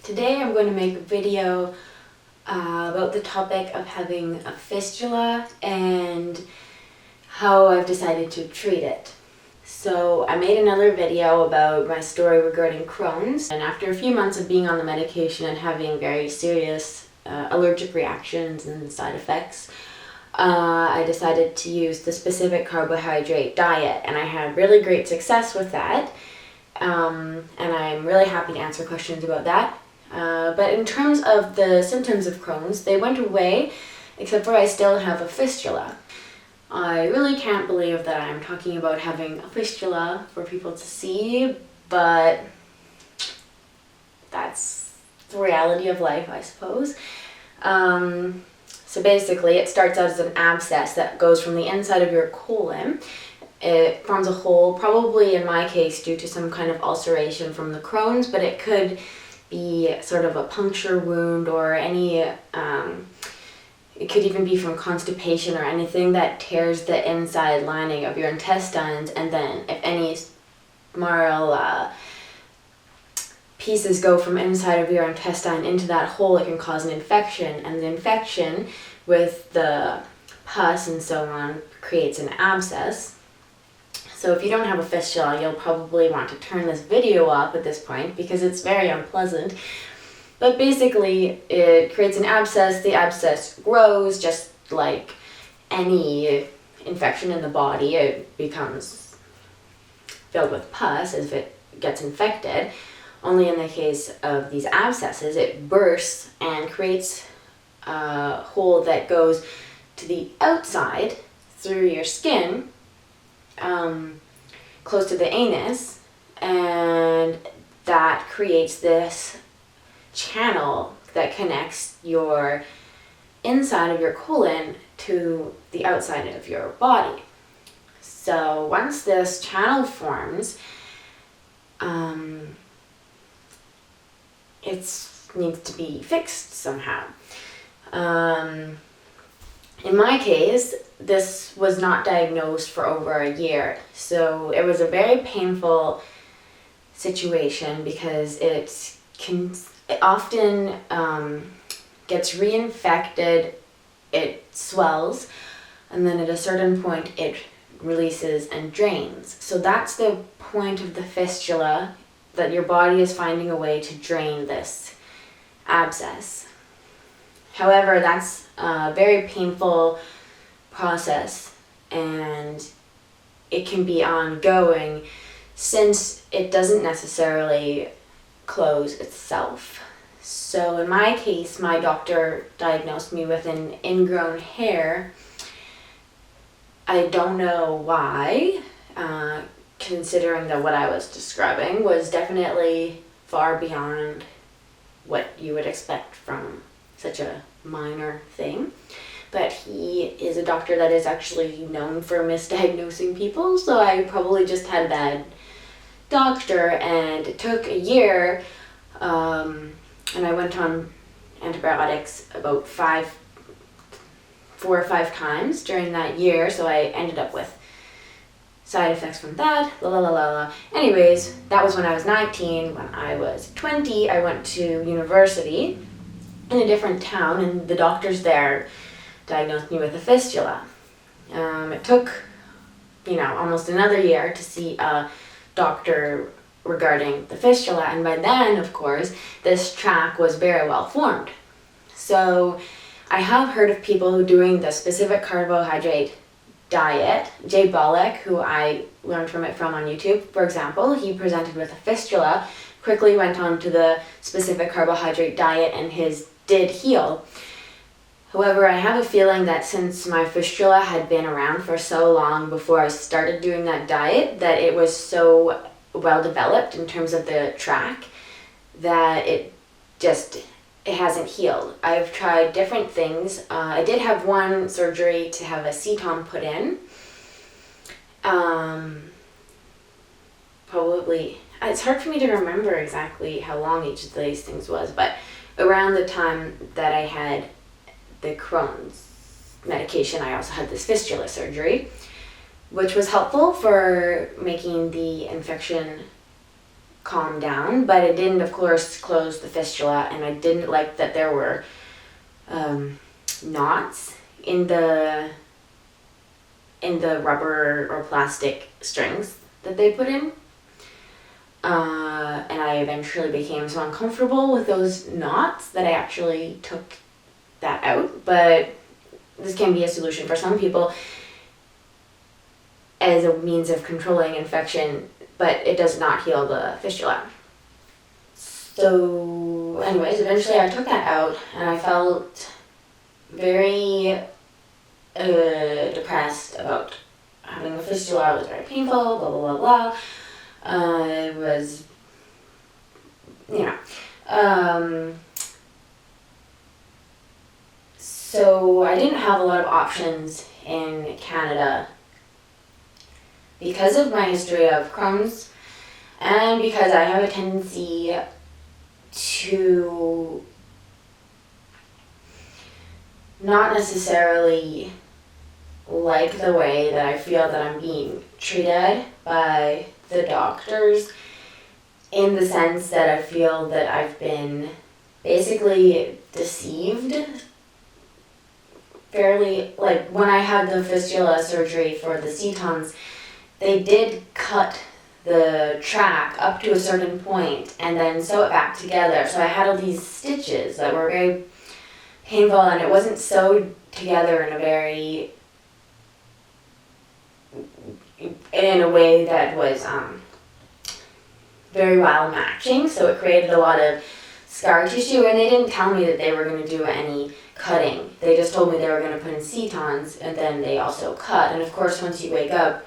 Today I'm going to make a video about the topic of having a fistula and how I've decided to treat it. So I made another video about my story regarding Crohn's, and after a few months of being on the medication and having very serious allergic reactions and side effects, I decided to use the specific carbohydrate diet, and I had really great success with that. And I'm really happy to answer questions about that. But in terms of the symptoms of Crohn's, they went away, except for I still have a fistula. I really can't believe that I'm talking about having a fistula for people to see, but that's the reality of life, I suppose. So basically, it starts out as an abscess that goes from the inside of your colon. It forms a hole, probably in my case due to some kind of ulceration from the Crohn's, but it could be sort of a puncture wound or any, it could even be from constipation or anything that tears the inside lining of your intestines, and then if any marl pieces go from inside of your intestine into that hole, it can cause an infection, and the infection with the pus and so on creates an abscess. So if you don't have a fistula, you'll probably want to turn this video off at this point because it's very unpleasant. But basically, it creates an abscess. The abscess grows just like any infection in the body. It becomes filled with pus as it gets infected. Only in the case of these abscesses, it bursts and creates a hole that goes to the outside through your skin, close to the anus, and that creates this channel that connects your inside of your colon to the outside of your body. So once this channel forms, it needs to be fixed somehow. In my case, this was not diagnosed for over a year, so it was a very painful situation because it often gets reinfected, it swells, and then at a certain point it releases and drains. So that's the point of the fistula, that your body is finding a way to drain this abscess. However, that's a very painful process, and it can be ongoing since it doesn't necessarily close itself. So in my case, my doctor diagnosed me with an ingrown hair. I don't know why, considering that what I was describing was definitely far beyond what you would expect from such a minor thing. But he is a doctor that is actually known for misdiagnosing people, so I probably just had a bad doctor, and it took a year, and I went on antibiotics about 4 or 5 times during that year, so I ended up with side effects from that, Anyways, that was when I was 19. When I was 20, I went to university in a different town, and the doctors there diagnosed me with a fistula. It took, almost another year to see a doctor regarding the fistula, and by then, of course, this track was very well formed. So I have heard of people doing the specific carbohydrate diet. Jay Bollock, who I learned from on YouTube, for example, he presented with a fistula, quickly went on to the specific carbohydrate diet, and his did heal. However, I have a feeling that since my fistula had been around for so long before I started doing that diet, that it was so well developed in terms of the track that it hasn't healed. I've tried different things. I did have one surgery to have a ceton put in. Probably, it's hard for me to remember exactly how long each of these things was, but around the time that I had the Crohn's medication, I also had this fistula surgery, which was helpful for making the infection calm down, but it didn't, of course, close the fistula, and I didn't like that there were knots in the rubber or plastic strings that they put in. And I eventually became so uncomfortable with those knots that I actually took that out. But this can be a solution for some people as a means of controlling infection, but it does not heal the fistula. So anyways, eventually I took that out, and I felt very depressed about having a fistula. It was very painful, blah, blah, blah, blah. It was, so I didn't have a lot of options in Canada because of my history of Crohn's, and because I have a tendency to not necessarily like the way that I feel that I'm being treated by the doctors, in the sense that I feel that I've been basically deceived fairly. Like when I had the fistula surgery for the setons, they did cut the track up to a certain point and then sew it back together. So I had all these stitches that were very painful, and it wasn't sewed together in a way that was very well matching, so it created a lot of scar tissue, and they didn't tell me that they were going to do any cutting. They just told me they were going to put in setons, and then they also cut. And of course, once you wake up,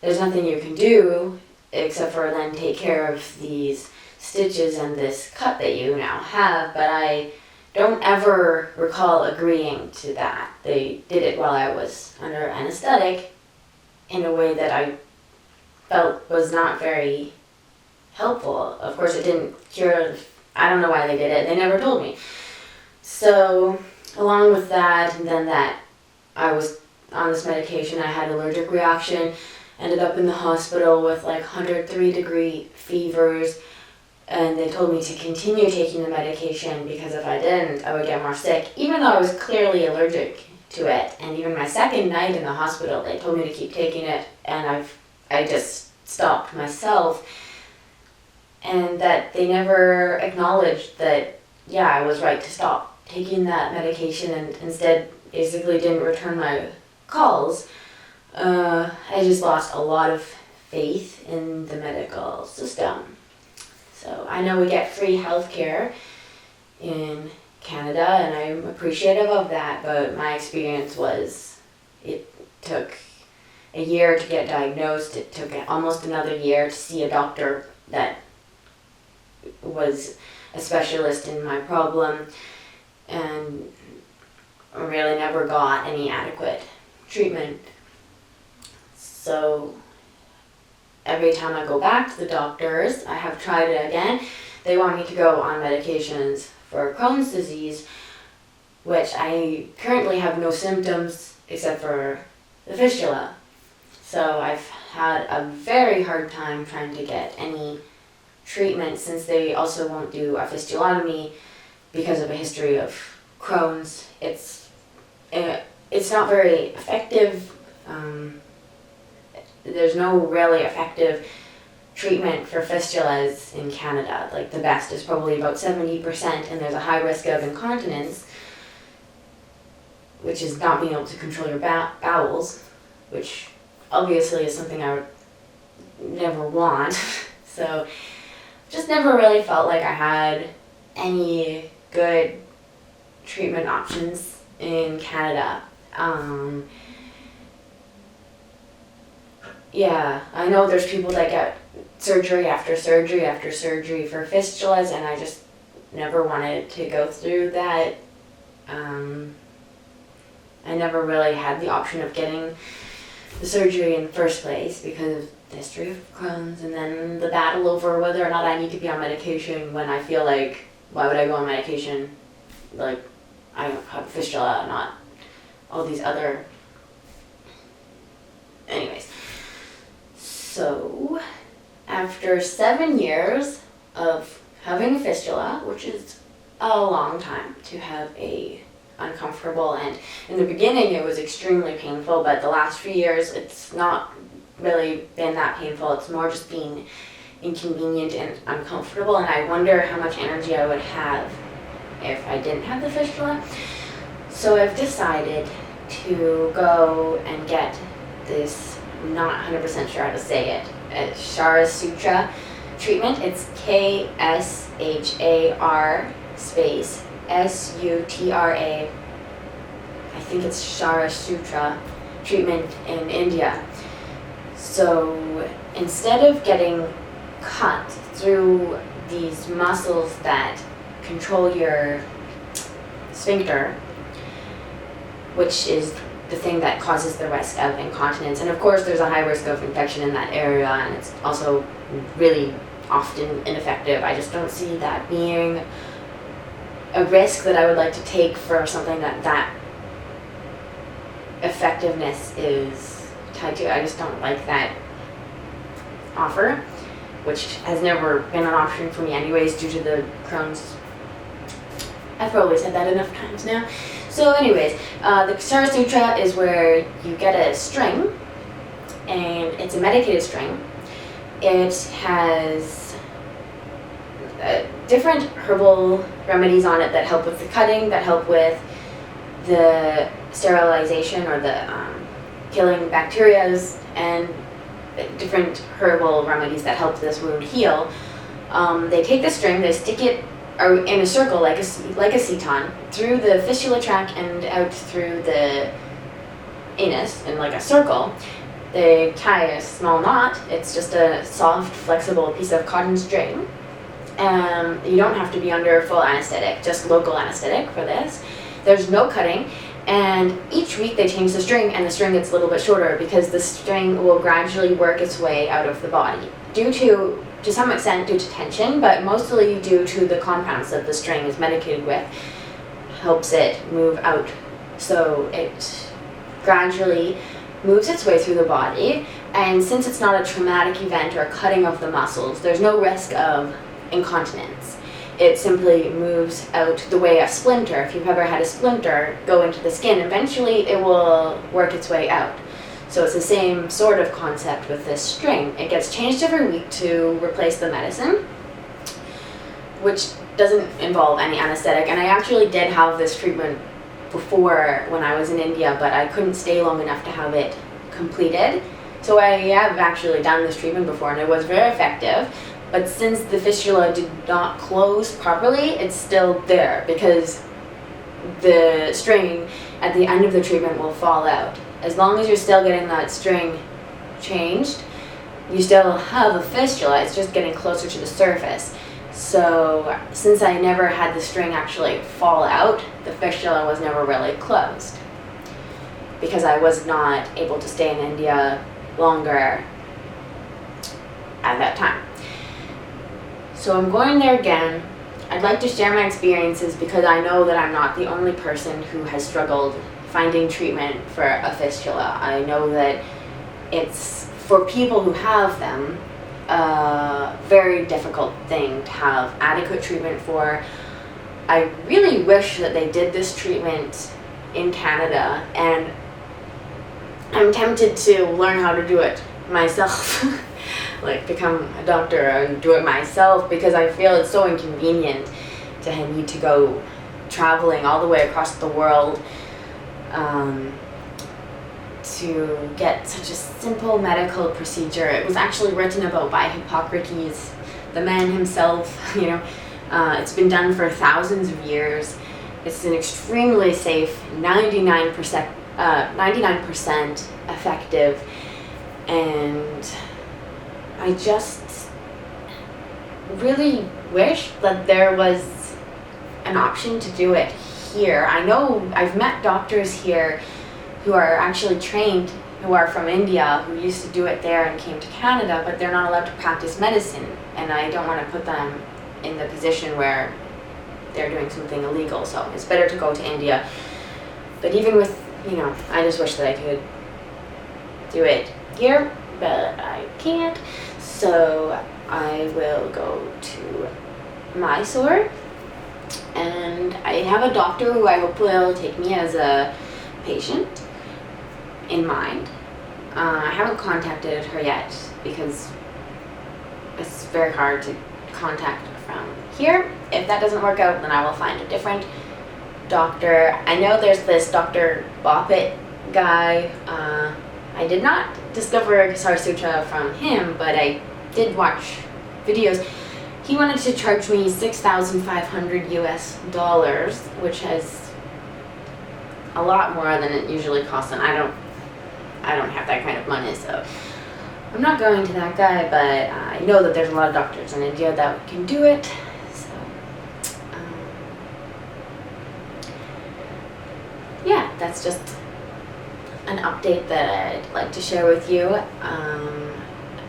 there's nothing you can do except for then take care of these stitches and this cut that you now have. But I don't ever recall agreeing to that. They did it while I was under anesthetic in a way that I felt was not very helpful. Of course, it didn't cure. I don't know why they did it. They never told me. So along with that, and then that I was on this medication, I had an allergic reaction, ended up in the hospital with like 103-degree fevers, and they told me to continue taking the medication because if I didn't, I would get more sick, even though I was clearly allergic to it. And even my second night in the hospital, they told me to keep taking it, and I just stopped myself. And that they never acknowledged that, yeah, I was right to stop taking that medication, and instead basically didn't return my calls. I just lost a lot of faith in the medical system. So I know we get free healthcare in Canada, and I'm appreciative of that, but my experience was it took a year to get diagnosed. It took almost another year to see a doctor that was a specialist in my problem, and really never got any adequate treatment. So every time I go back to the doctors, I have tried it again, they want me to go on medications for Crohn's disease, which I currently have no symptoms except for the fistula. So I've had a very hard time trying to get any treatment, since they also won't do a fistulotomy because of a history of Crohn's. It's not very effective. There's no really effective treatment for fistulas in Canada. Like the best is probably about 70%, and there's a high risk of incontinence, which is not being able to control your bowels, which obviously is something I would never want. So just never really felt like I had any good treatment options in Canada. Yeah, I know there's people that get surgery after surgery after surgery for fistulas, and I just never wanted to go through that. I never really had the option of getting the surgery in the first place because of the history of Crohn's, and then the battle over whether or not I need to be on medication when I feel like, why would I go on medication? Like, I have a fistula, not all these other... Anyways. So, after 7 years of having a fistula, which is a long time to have a uncomfortable, and in the beginning it was extremely painful, but the last few years it's not really been that painful. It's more just being inconvenient and uncomfortable, and I wonder how much energy I would have if I didn't have the fistula. So I've decided to go and get this, I'm not 100% sure how to say it, Kshar Sutra treatment. It's Kshar space Sutra. I think it's Kshar Sutra treatment in India. So instead of getting cut through these muscles that control your sphincter, which is the thing that causes the risk of incontinence, and of course there's a high risk of infection in that area, and it's also really often ineffective. I just don't see that being a risk that I would like to take for something that effectiveness is tied to. I just don't like that offer, which has never been an option for me anyways due to the Crohn's. I've probably said that enough times now. So anyways, the Kshar Sutra is where you get a string, and it's a medicated string. It has different herbal remedies on it that help with the cutting, that help with the sterilization or the killing bacterias, and different herbal remedies that help this wound heal. They take the string, they stick it in a circle like a seton through the fistula tract and out through the anus in like a circle. They tie a small knot. It's just a soft, flexible piece of cotton string. You don't have to be under full anesthetic, just local anesthetic for this. There's no cutting, and each week they change the string, and the string gets a little bit shorter because the string will gradually work its way out of the body due to some extent due to tension, but mostly due to the compounds that the string is medicated with, helps it move out. So it gradually moves its way through the body, and since it's not a traumatic event or a cutting of the muscles, there's no risk of incontinence. It simply moves out the way a splinter, if you've ever had a splinter go into the skin, eventually it will work its way out. So it's the same sort of concept with this string. It gets changed every week to replace the medicine, which doesn't involve any anesthetic. And I actually did have this treatment before when I was in India, but I couldn't stay long enough to have it completed. So I have actually done this treatment before, and it was very effective. But since the fistula did not close properly, it's still there because the string at the end of the treatment will fall out. As long as you're still getting that string changed, you still have a fistula, it's just getting closer to the surface. So since I never had the string actually fall out, the fistula was never really closed because I was not able to stay in India longer at that time. So I'm going there again. I'd like to share my experiences because I know that I'm not the only person who has struggled finding treatment for a fistula. I know that it's, for people who have them, a very difficult thing to have adequate treatment for. I really wish that they did this treatment in Canada, and I'm tempted to learn how to do it myself. Like become a doctor and do it myself, because I feel it's so inconvenient to need to go traveling all the way across the world to get such a simple medical procedure. It was actually written about by Hippocrates, the man himself. It's been done for thousands of years. It's an extremely safe, 99% effective, and I just really wish that there was an option to do it here. I know I've met doctors here who are actually trained, who are from India, who used to do it there and came to Canada, but they're not allowed to practice medicine, and I don't want to put them in the position where they're doing something illegal, so it's better to go to India. But even with, I just wish that I could do it here, but I can't. So I will go to Mysore, and I have a doctor who I hope will take me as a patient in mind. I haven't contacted her yet because it's very hard to contact from here. If that doesn't work out, then I will find a different doctor. I know there's this Dr. Boppet guy. I did not discover Kshar Sutra from him, but I did watch videos. He wanted to charge me $6,500 US, which is a lot more than it usually costs, and I don't have that kind of money, so I'm not going to that guy, but I know that there's a lot of doctors in India that can do it, so yeah, that's just an update that I'd like to share with you.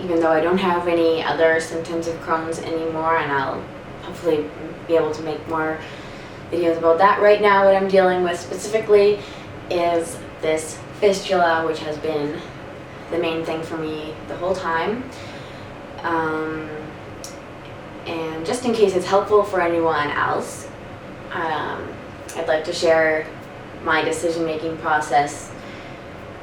Even though I don't have any other symptoms of Crohn's anymore, and I'll hopefully be able to make more videos about that. Right now, what I'm dealing with specifically is this fistula, which has been the main thing for me the whole time. And just in case it's helpful for anyone else, I'd like to share my decision-making process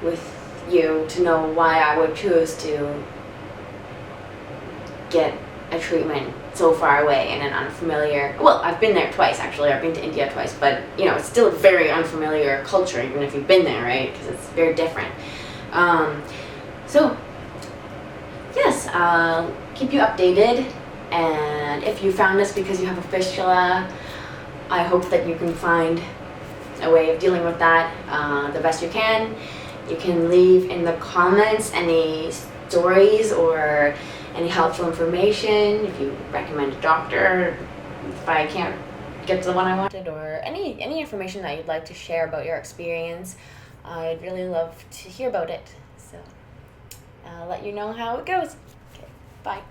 with you to know why I would choose to get a treatment so far away in an unfamiliar, well, I've been there twice actually, I've been to India twice, but you know, it's still a very unfamiliar culture even if you've been there, right, because it's very different. So yes, I'll keep you updated, and if you found this because you have a fistula, I hope that you can find a way of dealing with that the best you can. You can leave in the comments any stories or any helpful information, if you recommend a doctor, if I can't get to the one I wanted, or any information that you'd like to share about your experience. I'd really love to hear about it. So I'll let you know how it goes. Okay, bye.